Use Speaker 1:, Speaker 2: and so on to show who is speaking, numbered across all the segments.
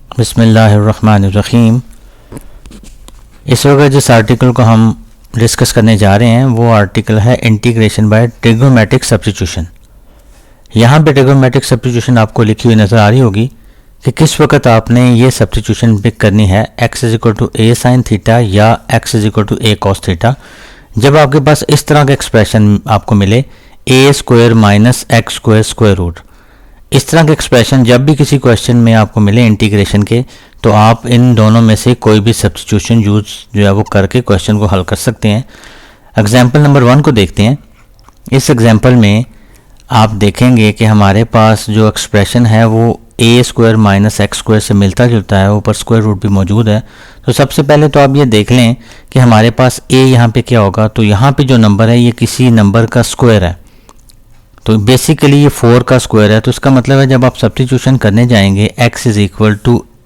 Speaker 1: बिस्मिल्लाहिर्रहमानिर्रहीम। इस वक्त जिस आर्टिकल को हम डिस्कस करने जा रहे हैं वो आर्टिकल है इंटीग्रेशन बाय ट्रिग्नोमेट्रिक सब्स्टिट्यूशन। यहाँ पे ट्रिग्नोमेट्रिक सब्स्टिट्यूशन आपको लिखी हुई नज़र आ रही होगी कि किस वक्त आपने ये सब्स्टिट्यूशन पिक करनी है, x = a sin थीटा या x = a cos थीटा। जब आपके पास इस तरह का एक्सप्रेशन आपको मिले a² - x² स्क्वायर रूट, इस तरह के एक्सप्रेशन जब भी किसी क्वेश्चन में आपको मिले इंटीग्रेशन के, तो आप इन दोनों में से कोई भी सब्स्टिट्यूशन यूज जो है वो करके क्वेश्चन को हल कर सकते हैं। एग्जाम्पल नंबर 1 को देखते हैं। इस एग्जाम्पल में आप देखेंगे कि हमारे पास जो एक्सप्रेशन है वो a² - x² से मिलता जुलता है, ऊपर स्क्वायर रूट भी मौजूद है। तो सबसे पहले तो आप ये देख लें कि हमारे पास a यहाँ पे क्या होगा, तो यहाँ पे जो नंबर है ये किसी नंबर का स्क्वायर है, तो बेसिकली ये 4 का स्क्वायर है। तो इसका मतलब है जब आप सब्स्टिट्यूशन करने जाएंगे x =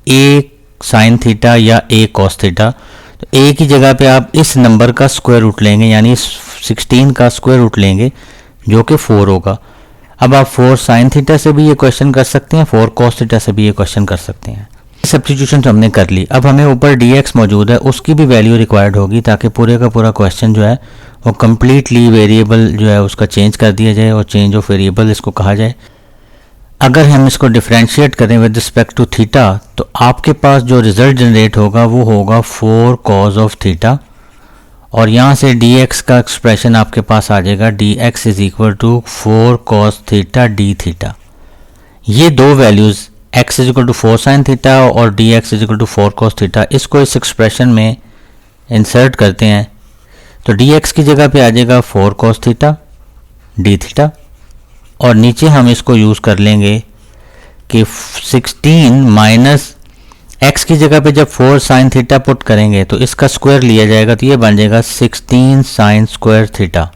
Speaker 1: a sin थीटा या a cos थीटा, तो a की जगह पे आप इस नंबर का स्क्वायर रूट लेंगे, यानी 16 का स्क्वायर रूट लेंगे जो कि 4 होगा। अब आप 4 sin थीटा से भी ये क्वेश्चन कर सकते हैं, 4 cos थीटा से भी ये क्वेश्चन कर सकते हैं। सब्स्टिट्यूशन हमने कर ली। अब हमें ऊपर dx मौजूद है, उसकी भी वैल्यू रिक्वायर्ड होगी ताकि पूरे का पूरा क्वेश्चन जो है वो कम्प्लीटली वेरिएबल जो है उसका चेंज कर दिया जाए और चेंज ऑफ वेरिएबल इसको कहा जाए। अगर हम इसको डिफरेंशिएट करें विद रिस्पेक्ट टू थीटा, तो आपके पास जो रिजल्ट जनरेट होगा वो होगा 4 cos ऑफ थीटा, और यहाँ से dx का एक्सप्रेशन आपके पास आ जाएगा dx = 4 cos theta d theta. ये दो वैल्यूज़ x = 4 sin थीटा और dx = 4 cos थीटा, इसको इस एक्सप्रेशन में इंसर्ट करते हैं तो dx की जगह पे आ जाएगा 4 cos थीटा d थीटा, और नीचे हम इसको यूज़ कर लेंगे कि 16 माइनस x की जगह पे जब 4 sin थीटा पुट करेंगे तो इसका स्क्वायर लिया जाएगा, तो ये बन जाएगा 16 sin square theta.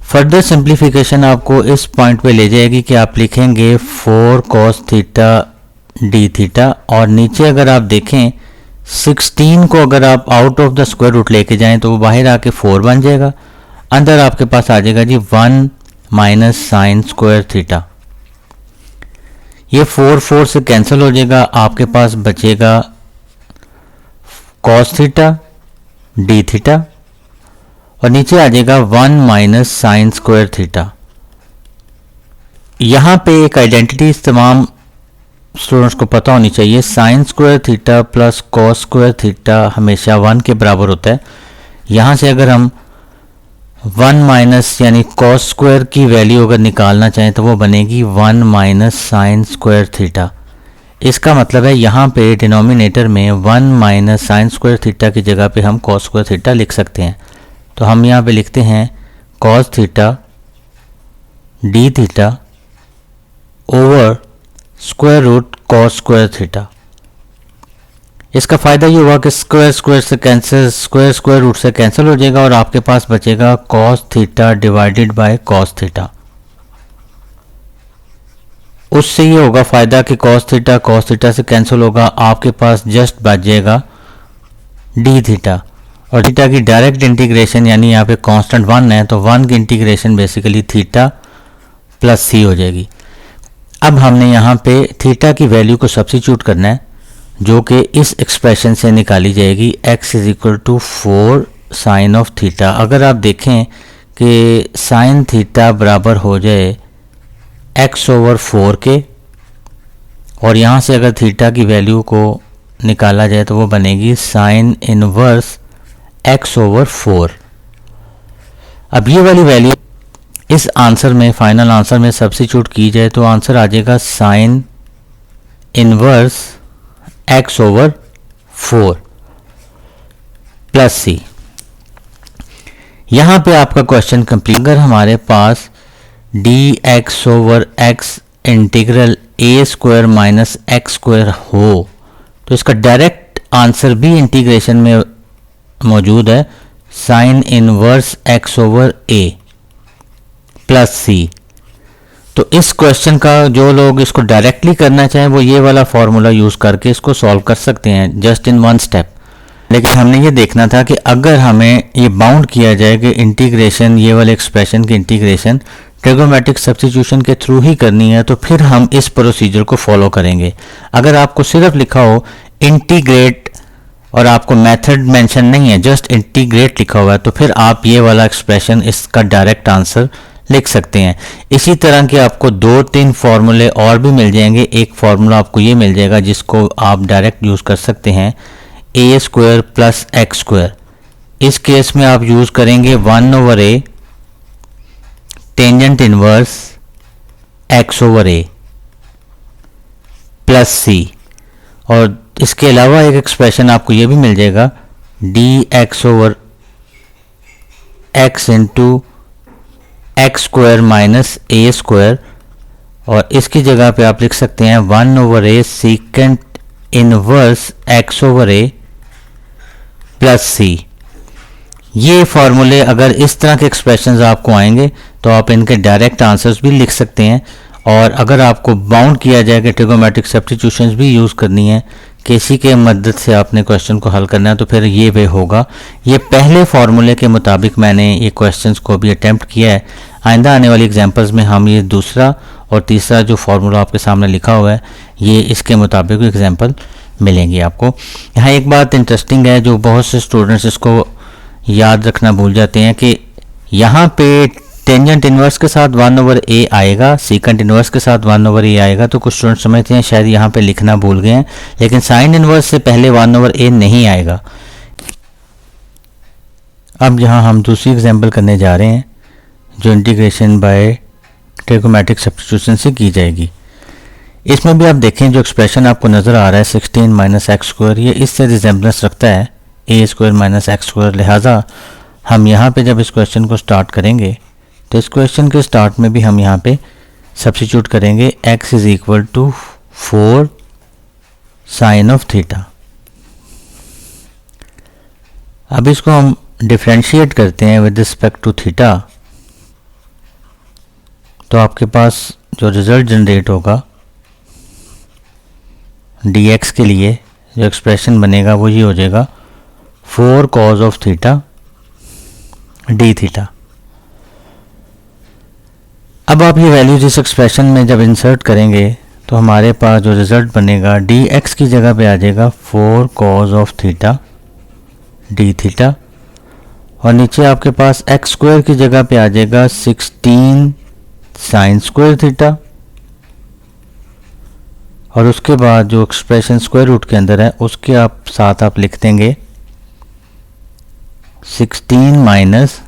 Speaker 1: Further simplification आपको इस पॉइंट पे ले जाएगी कि आप लिखेंगे 4 cos थीटा d थीटा, और नीचे अगर आप देखें 16 को अगर आप out of the square root लेके जाएं तो वो बाहर आके 4 बन जाएगा, अंदर आपके पास आ जाएगा जी 1 - sin स्क्वायर थीटा। ये 4 से कैंसिल हो जाएगा, आपके पास बचेगा cos थीटा d थीटा, और नीचे आ जाएगा 1 - sin स्क्वायर थीटा। यहाँ पे एक आइडेंटिटी तमाम स्टूडेंट्स को पता होनी चाहिए, sin square theta plus cos square theta हमेशा 1 के बराबर होता है। यहाँ से अगर हम 1 यानी cos स्क्वायर की वैल्यू अगर निकालना चाहें तो वो बनेगी 1 - sin स्क्वायर थीटा। इसका मतलब है यहाँ पे डिनोमिनेटर में 1 - sin स्क्वायर थीटा की जगह पे हम cos स्क्वायर थीटा लिख सकते हैं। तो हम यहाँ पे लिखते हैं cos theta d theta over square root cos square theta. इसका फ़ायदा ये हुआ कि स्क्वायर रूट से कैंसिल हो जाएगा और आपके पास बचेगा cos theta divided bye cos theta. उससे ये होगा फ़ायदा कि cos थीटा से कैंसिल होगा, आपके पास जस्ट बच जाएगा d थीटा, और थीटा की डायरेक्ट इंटीग्रेशन यानी यहाँ पे कांस्टेंट 1 है तो 1 की integration basically theta plus c हो जाएगी। अब हमने यहाँ पे थीटा की वैल्यू को सब्स्टिट्यूट करना है जो कि इस एक्सप्रेशन से निकाली जाएगी x = 4 sin ऑफ थीटा। अगर आप देखें कि sin थीटा बराबर हो जाए x/4 के, और यहाँ से अगर थीटा की वैल्यू को निकाला जाए तो वो बनेगी sin इनवर्स x/4। अब ये वाली वैल्यू इस आंसर में, फाइनल आंसर में सब्स्टिट्यूट की जाए तो आंसर आ जाएगा sin inverse x/4 plus c। यहाँ पे आपका क्वेश्चन कंप्लीट। अगर हमारे पास dx/x इंटीग्रल a² - x² हो तो इसका डायरेक्ट आंसर भी इंटीग्रेशन में मौजूद है, sin inverse x/a plus c। तो इस क्वेश्चन का जो लोग इसको डायरेक्टली करना चाहें वो ये वाला फार्मूला यूज़ करके इसको सॉल्व कर सकते हैं जस्ट इन 1 स्टेप। लेकिन हमने ये देखना था कि अगर हमें ये बाउंड किया जाए कि इंटीग्रेशन, ये वाले एक्सप्रेशन की इंटीग्रेशन ट्रिगोमेट्रिक सब्स्टिट्यूशन के थ्रू ही करनी है तो फिर हम इस प्रोसीजर को फॉलो करेंगे। अगर आपको सिर्फ लिखा हो इंटीग्रेट और आपको मेथड मेंशन नहीं है, जस्ट इंटीग्रेट लिखा हुआ है, तो फिर आप ये वाला एक्सप्रेशन इसका डायरेक्ट आंसर लिख सकते हैं। इसी तरह के आपको 2-3 फार्मूले और भी मिल जाएंगे। एक फार्मूला आपको ये मिल जाएगा जिसको आप डायरेक्ट यूज़ कर सकते हैं, ए स्क्वायर प्लस एक्स स्क्वायर। इस केस में आप यूज़ करेंगे 1/a tangent inverse x/a plus सी, और इसके अलावा एक एक्सप्रेशन आपको ये भी मिल जाएगा dx/x into x square minus a square, और इसकी जगह पे आप लिख सकते हैं 1/a secant inverse x/a plus सी। ये फार्मूले अगर इस तरह के एक्सप्रेशंस आपको आएंगे तो आप इनके डायरेक्ट आंसर्स भी लिख सकते हैं। और अगर आपको बाउंड किया जाए कि ट्रिगोमेट्रिक सब्स्टिट्यूशंस भी यूज़ करनी है, किसी के मदद से आपने क्वेश्चन को हल करना है, तो फिर ये वे होगा। ये पहले फार्मूले के मुताबिक मैंने ये क्वेश्चंस को भी अटैम्प्ट किया है। आइंदा आने वाली एग्जांपल्स में हम ये दूसरा और तीसरा जो फार्मूला आपके सामने लिखा हुआ है, ये इसके मुताबिक एग्जाम्पल मिलेंगी आपको। यहाँ एक बात इंटरेस्टिंग है जो बहुत से स्टूडेंट्स इसको याद रखना भूल जाते हैं कि यहाँ पे टेंजेंट इनवर्स के साथ 1/a आएगा, सीकेंट इनवर्स के साथ 1/a आएगा, तो कुछ स्टूडेंट समझते हैं शायद यहाँ पे लिखना भूल गए हैं, लेकिन साइन इनवर्स से पहले 1/a नहीं आएगा। अब यहाँ हम दूसरी एग्जांपल करने जा रहे हैं जो इंटीग्रेशन बाय ट्रिगोमेट्रिक सब्स्टिट्यूशन से की जाएगी। इसमें भी आप देखें जो एक्सप्रेशन आपको नज़र आ रहा है 16 माइनस एक्स स्क्वायर, ये इससे रिजेम्बलेंस रखता है ए स्क्वायर माइनस एक्स स्क्वायर। लिहाजा हम यहाँ पे जब इस क्वेश्चन को स्टार्ट करेंगे तो इस क्वेश्चन के स्टार्ट में भी हम यहाँ पे सब्स्टिट्यूट करेंगे x is equal to 4 sine of theta. अब इसको हम डिफ्रेंशिएट करते हैं विद रिस्पेक्ट टू थीटा, तो आपके पास जो रिजल्ट जनरेट होगा dx के लिए जो एक्सप्रेशन बनेगा वो ये हो जाएगा 4 cos of theta D theta. अब आप ये वैल्यूज इस एक्सप्रेशन में जब इंसर्ट करेंगे तो हमारे पास जो रिज़ल्ट बनेगा dx की जगह पे आ जाएगा 4 cos of theta D theta, और नीचे आपके पास x स्क्वायर की जगह पे आ जाएगा 16 साइन स्क्वायर थीटा, और उसके बाद जो एक्सप्रेशन स्क्वायर रूट के अंदर है उसके आप साथ आप लिख देंगे 16 minus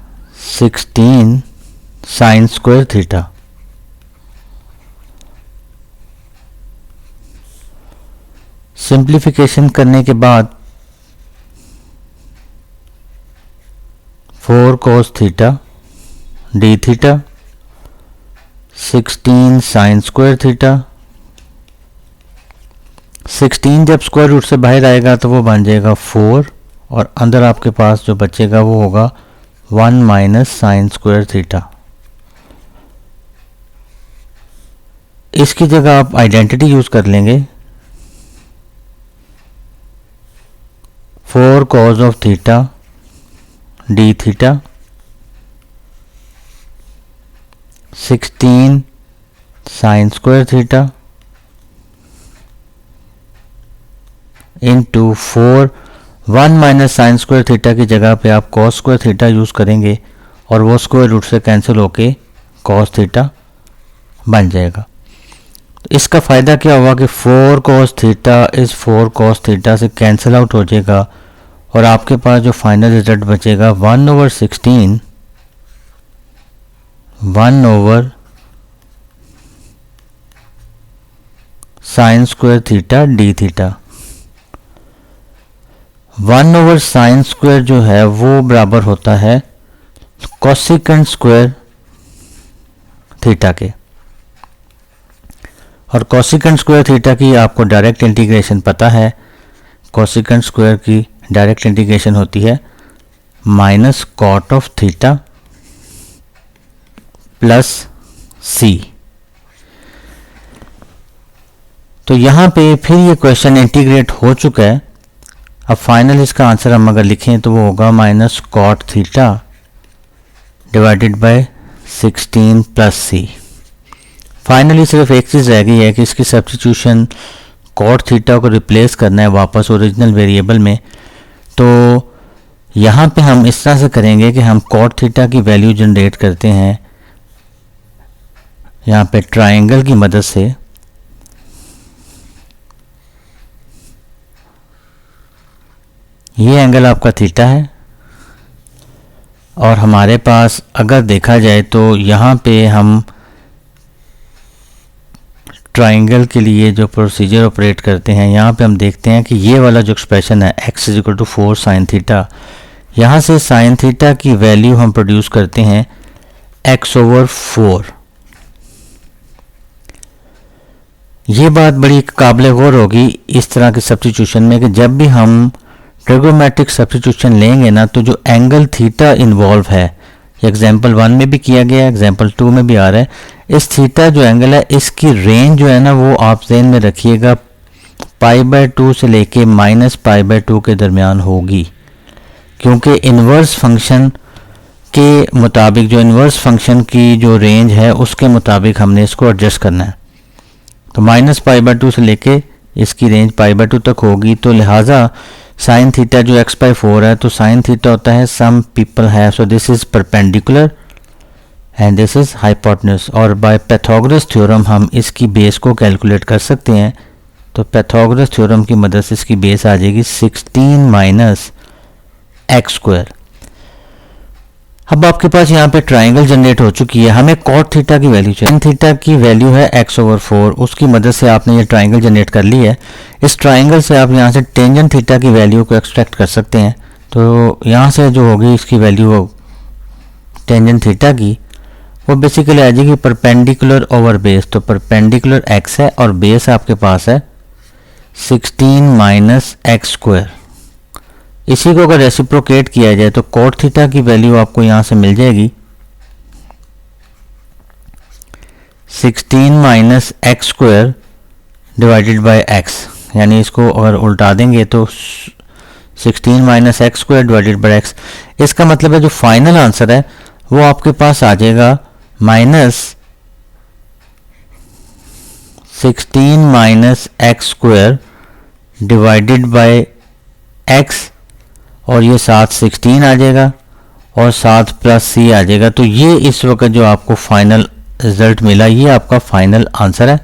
Speaker 1: 16 sine square theta. Simplification करने के बाद 4 cos theta D theta 16 sine square theta. 16 जब स्क्वायर रूट से बाहर आएगा तो वो बन जाएगा 4, और अंदर आपके पास जो बचेगा वो होगा 1 माइनस साइन स्क्वायर थीटा। इसकी जगह आप आइडेंटिटी यूज कर लेंगे 4 cos of theta D theta 16 sine square theta into 4 1 minus sine square theta की जगह पे आप cos स्क्वायर थीटा यूज़ करेंगे और वो स्क्वायर रूट से कैंसिल होके cos थीटा बन जाएगा। इसका फ़ायदा क्या हुआ कि 4 cos थीटा इस 4 cos थीटा से कैंसिल आउट हो जाएगा, और आपके पास जो फाइनल रिजल्ट बचेगा 1/16 1 sine square theta D theta. 1 sine square जो है वो बराबर होता है कोसिकेंट स्क्वायर थीटा के, और कोसिकेंट स्क्वायर थीटा की आपको डायरेक्ट इंटीग्रेशन पता है। कोसिकेंट स्क्वायर की डायरेक्ट इंटीग्रेशन होती है minus cot of theta plus C. तो यहाँ पे फिर ये क्वेश्चन इंटीग्रेट हो चुका है। अब फाइनल इसका आंसर हम अगर लिखें तो वो होगा minus cot theta divided by 16 plus C. Finally सिर्फ एक चीज़ रह गई है कि इसकी सब्स्टिट्यूशन कॉट थीटा को रिप्लेस करना है वापस ओरिजिनल वेरिएबल में। तो यहाँ पे हम इस तरह से करेंगे कि हम कॉट थीटा की वैल्यू जनरेट करते हैं यहाँ पे ट्रायंगल की मदद से। ये एंगल आपका थीटा है और हमारे पास अगर देखा जाए तो यहाँ पे हम ट्रायंगल के लिए जो प्रोसीजर ऑपरेट करते हैं, यहाँ पे हम देखते हैं कि ये वाला जो एक्सप्रेशन है x is equal to 4 sine theta, यहाँ से साइन थीटा की वैल्यू हम प्रोड्यूस करते हैं x/4। ये बात बड़ी काबिल गौर होगी इस तरह के सब्स्टिट्यूशन में कि जब भी हम ट्रिगोनोमेट्रिक सब्स्टिट्यूशन लेंगे ना, तो जो एंगल थीटा इन्वॉल्व है, एग्जाम्पल 1 में भी किया गया है, एग्जाम्पल 2 में भी आ रहा है, इस थीटा जो एंगल है इसकी रेंज जो है ना वो आप ज़हन में रखिएगा π/2 से लेके -π/2 के दरमियान होगी, क्योंकि इन्वर्स फंक्शन के मुताबिक जो इन्वर्स फंक्शन की जो रेंज है उसके मुताबिक हमने इसको एडजस्ट करना है। तो -π/2 से लेके इसकी रेंज π/2 तक होगी। तो लिहाजा साइन थीटा जो x/4 है, तो साइन थीटा होता है सम पीपल है, so this is perpendicular and this is hypotenuse. और बाय पैथागोरस थ्योरम हम इसकी बेस को कैलकुलेट कर सकते हैं। तो पैथागोरस थ्योरम की मदद से इसकी बेस आ जाएगी 16 - x²। अब आपके पास यहाँ पे ट्राइंगल जनरेट हो चुकी है, हमें कॉट थीटा की वैल्यू चाहिए। थीटा की वैल्यू है x/4, उसकी मदद से आपने ये ट्राइंगल जनरेट कर ली है। इस ट्राइंगल से आप यहाँ से टेंजेंट थीटा की वैल्यू को एक्सट्रैक्ट कर सकते हैं। तो यहाँ से जो होगी इसकी वैल्यू टेंजेंट थीटा की, वो बेसिकली आ जाएगी परपेंडिकुलर ओवर बेस। तो परपेंडिकुलर x है और बेस आपके पास है 16 - x²। इसी को अगर रेसिप्रोकेट किया जाए तो कॉट थीटा की वैल्यू आपको यहाँ से मिल जाएगी 16 - x² डिवाइडेड बाय x, यानी इसको अगर उल्टा देंगे तो 16 - x² डिवाइडेड बाय x। इसका मतलब है जो फाइनल आंसर है वो आपके पास आ जाएगा -16 - x² डिवाइडेड बाय x, और ये साथ 16 आ जाएगा और साथ प्लस c आ जाएगा। तो ये इस वक्त जो आपको फाइनल रिजल्ट मिला, ये आपका फाइनल आंसर है।